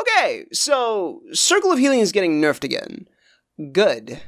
Okay, so Circle of Healing is getting nerfed again. Good.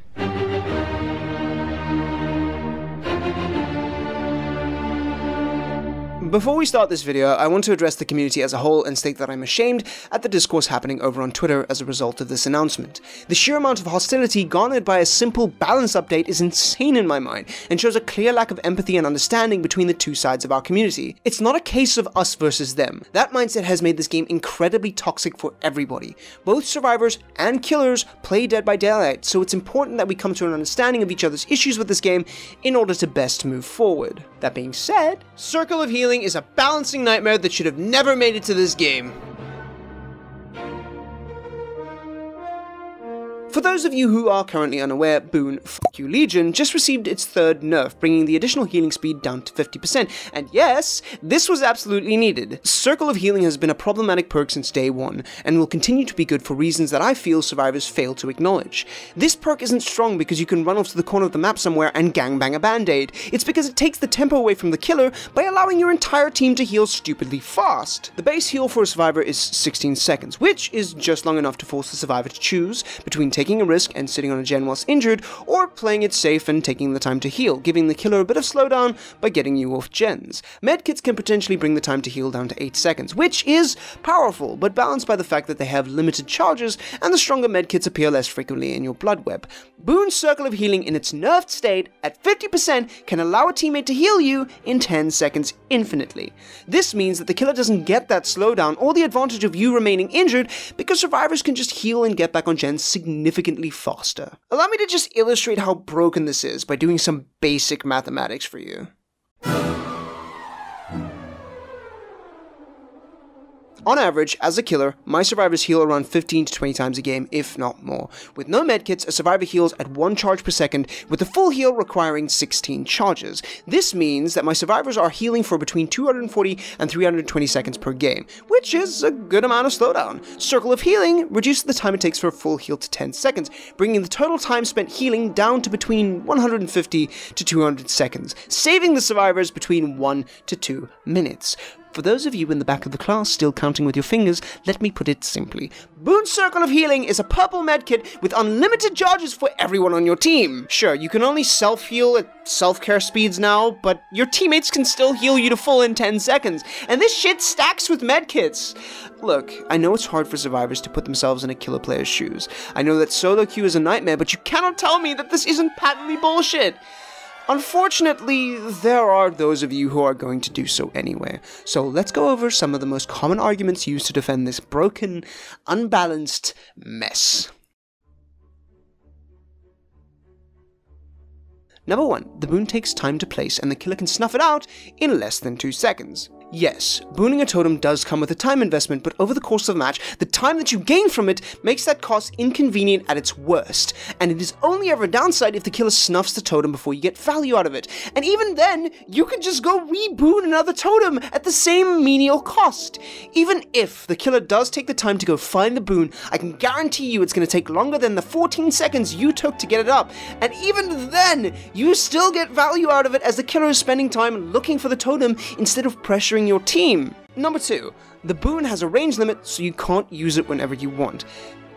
Before we start this video, I want to address the community as a whole and state that I'm ashamed at the discourse happening over on Twitter as a result of this announcement. The sheer amount of hostility garnered by a simple balance update is insane in my mind, and shows a clear lack of empathy and understanding between the two sides of our community. It's not a case of us versus them. That mindset has made this game incredibly toxic for everybody. Both survivors and killers play Dead by Daylight, so it's important that we come to an understanding of each other's issues with this game in order to best move forward. That being said, Circle of Healing is a balancing nightmare that should have never made it to this game. For those of you who are currently unaware, Boon Legion just received its third nerf, bringing the additional healing speed down to 50%, and yes, this was absolutely needed. Circle of Healing has been a problematic perk since day one, and will continue to be good for reasons that I feel survivors fail to acknowledge. This perk isn't strong because you can run off to the corner of the map somewhere and gangbang a bandaid. It's because it takes the tempo away from the killer by allowing your entire team to heal stupidly fast. The base heal for a survivor is 16 seconds, which is just long enough to force the survivor to choose between taking a risk and sitting on a gen whilst injured, or playing it safe and taking the time to heal, giving the killer a bit of slowdown by getting you off gens. Medkits can potentially bring the time to heal down to 8 seconds, which is powerful, but balanced by the fact that they have limited charges, and the stronger medkits appear less frequently in your bloodweb. Boon Circle of Healing in its nerfed state at 50% can allow a teammate to heal you in 10 seconds infinitely. This means that the killer doesn't get that slowdown or the advantage of you remaining injured, because survivors can just heal and get back on gens significantly faster. Allow me to just illustrate how broken this is by doing some basic mathematics for you. On average, as a killer, my survivors heal around 15 to 20 times a game, if not more. With no medkits, a survivor heals at 1 charge per second, with the full heal requiring 16 charges. This means that my survivors are healing for between 240 and 320 seconds per game, which is a good amount of slowdown. Circle of Healing reduces the time it takes for a full heal to 10 seconds, bringing the total time spent healing down to between 150 to 200 seconds, saving the survivors between 1 to 2 minutes. For those of you in the back of the class still counting with your fingers, let me put it simply. Boon Circle of Healing is a purple medkit with unlimited charges for everyone on your team. Sure, you can only self-heal at self-care speeds now, but your teammates can still heal you to full in 10 seconds, and this shit stacks with medkits. Look, I know it's hard for survivors to put themselves in a killer player's shoes. I know that solo queue is a nightmare, but you cannot tell me that this isn't patently bullshit. Unfortunately, there are those of you who are going to do so anyway, so let's go over some of the most common arguments used to defend this broken, unbalanced mess. Number 1, the boon takes time to place and the killer can snuff it out in less than 2 seconds. Yes, booning a totem does come with a time investment, but over the course of a match, the time that you gain from it makes that cost inconvenient at its worst, and it is only ever a downside if the killer snuffs the totem before you get value out of it, and even then, you can just go reboon another totem at the same menial cost. Even if the killer does take the time to go find the boon, I can guarantee you it's going to take longer than the 14 seconds you took to get it up, and even then, you still get value out of it as the killer is spending time looking for the totem instead of pressuring your team. Number 2, the boon has a range limit, so you can't use it whenever you want.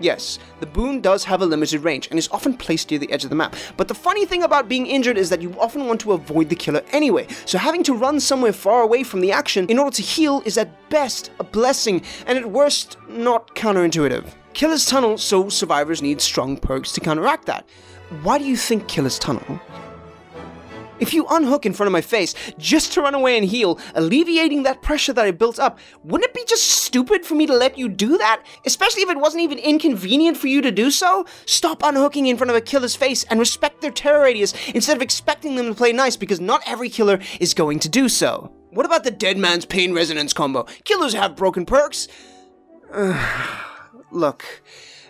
Yes, the boon does have a limited range and is often placed near the edge of the map, but the funny thing about being injured is that you often want to avoid the killer anyway, so having to run somewhere far away from the action in order to heal is at best a blessing, and at worst, not counterintuitive. Killer's Tunnel, so survivors need strong perks to counteract that. Why do you think Killer's Tunnel? If you unhook in front of my face just to run away and heal, alleviating that pressure that I built up, wouldn't it be just stupid for me to let you do that? Especially if it wasn't even inconvenient for you to do so? Stop unhooking in front of a killer's face and respect their terror radius instead of expecting them to play nice, because not every killer is going to do so. What about the Dead Man's Pain Resonance combo? Killers have broken perks. Look,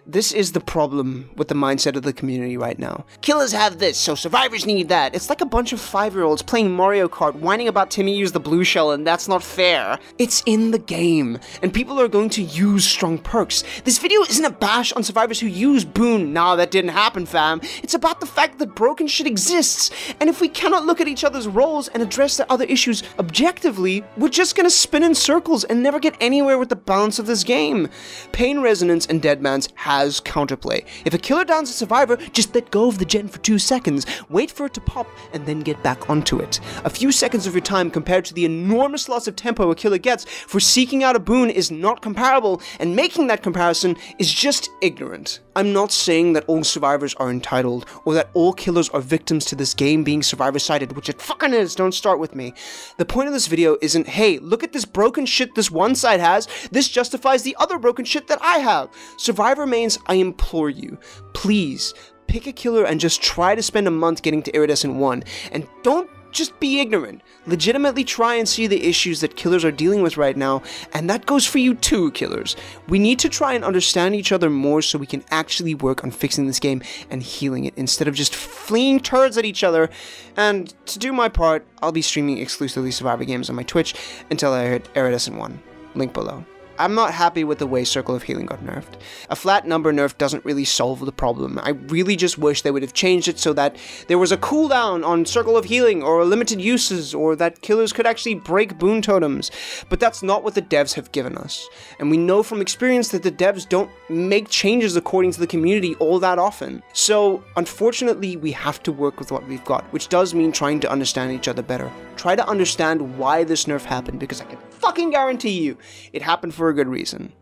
This is the problem with the mindset of the community right now. Killers have this, so survivors need that. It's like a bunch of 5-year-olds playing Mario Kart, whining about Timmy used the blue shell and that's not fair. It's in the game, and people are going to use strong perks. This video isn't a bash on survivors who use Boon. Nah, that didn't happen, fam. It's about the fact that broken shit exists, and if we cannot look at each other's roles and address the other issues objectively, we're just gonna spin in circles and never get anywhere with the balance of this game. Pain Resonance and Deadman's has counterplay. If a killer downs a survivor, just let go of the gen for 2 seconds, wait for it to pop, and then get back onto it. A few seconds of your time compared to the enormous loss of tempo a killer gets for seeking out a boon is not comparable, and making that comparison is just ignorant. I'm not saying that all survivors are entitled, or that all killers are victims to this game being survivor-sided, which it fucking is, don't start with me. The point of this video isn't, hey, look at this broken shit this one side has, this justifies the other broken shit that I have. Survivor mains, I implore you, please, pick a killer and just try to spend a month getting to Iridescent 1, and don't just be ignorant. Legitimately try and see the issues that killers are dealing with right now, and that goes for you too, killers. We need to try and understand each other more so we can actually work on fixing this game and healing it, instead of just fleeing turds at each other. And to do my part, I'll be streaming exclusively Survivor games on my Twitch until I hit Iridescent 1. Link below. I'm not happy with the way Circle of Healing got nerfed. A flat number nerf doesn't really solve the problem. I really just wish they would have changed it so that there was a cooldown on Circle of Healing, or limited uses, or that killers could actually break boon totems. But that's not what the devs have given us. And we know from experience that the devs don't make changes according to the community all that often. So, unfortunately, we have to work with what we've got, which does mean trying to understand each other better. Try to understand why this nerf happened, because I can fucking guarantee you it happened for a good reason.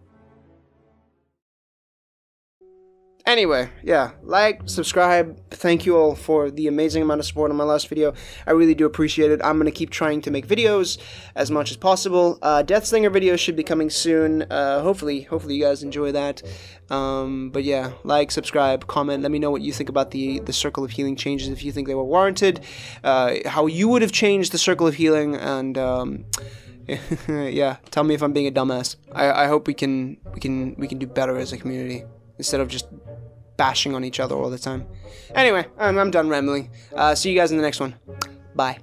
Anyway, yeah, like, subscribe, thank you all for the amazing amount of support on my last video. I really do appreciate it. I'm going to keep trying to make videos as much as possible. Deathslinger videos should be coming soon. Hopefully you guys enjoy that. But yeah, like, subscribe, comment, let me know what you think about the Circle of Healing changes, if you think they were warranted, how you would have changed the Circle of Healing, and yeah, tell me if I'm being a dumbass. I hope we can do better as a community, instead of just bashing on each other all the time. Anyway, I'm done rambling. See you guys in the next one. Bye.